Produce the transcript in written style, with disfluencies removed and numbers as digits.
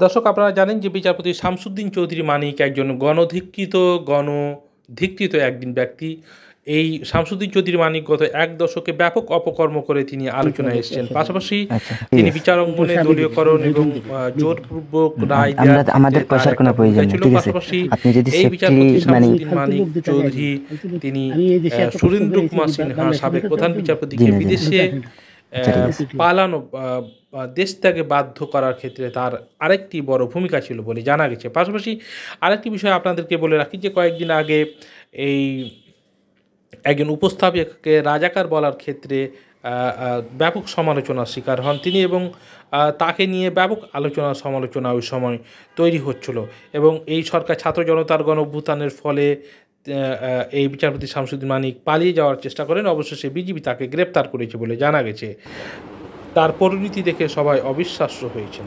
দর্শক, আপনারা জানেন যে বিচারপতি শামসুদ্দিন চৌধুরী মানিক একজন গণধিকৃত একজন ব্যক্তি। এই শামসুদ্দিন চৌধুরী মানিক গত এক দশকে ব্যাপক অপকর্ম করে তিনি আলোচনায় এসেছেন। পাশাপাশি আচ্ছা, ঠিক তিনি আছে। বিচার অঙ্গনে দলীয়করণ এবং জোরপূর্বক রায় দেওয়ার আমাদের ক্ষেত্রে তার পয়সার কোনো একটা প্রয়োজন ভূমিকা নেই, ছিল। ঠিক আছে। পাশাপাশি আপনি যদি এই সেফটি বিচারপতি মানে শামসুদ্দিন মানিক চৌধুরী তিনি সুরেন্দ্র কুমার সিনহা সাবেক প্রধান জি বিচারপতিকে না, জি না। বিদেশে আচ্ছা, ঠিক আছে। পালানো দেশ ত্যাগে বাধ্য করার ক্ষেত্রে তার আরেকটি বড় ভূমিকা ছিল বলে জানা গেছে। পাশাপাশি আরেকটি বিষয় আপনাদেরকে বলে রাখি যে কয়েকদিন আগে এই একজন উপস্থাপককে রাজাকার বলার ক্ষেত্রে ব্যাপক সমালোচনার শিকার হন তিনি এবং তাকে নিয়ে ব্যাপক আলোচনা সমালোচনা ওই সময় তৈরি হচ্ছিল এবং এই সরকার ছাত্র জনতার গণ অভ্যুত্থানের ফলে এই বিচারপতি শামসুদ্দিন মানিক পালিয়ে যাওয়ার চেষ্টা করেন। অবশেষে বিজিবি তাকে গ্রেপ্তার করেছে বলে জানা গেছে। তার পরিণতি দেখে সবাই অবিশ্বাস্য হয়েছেন।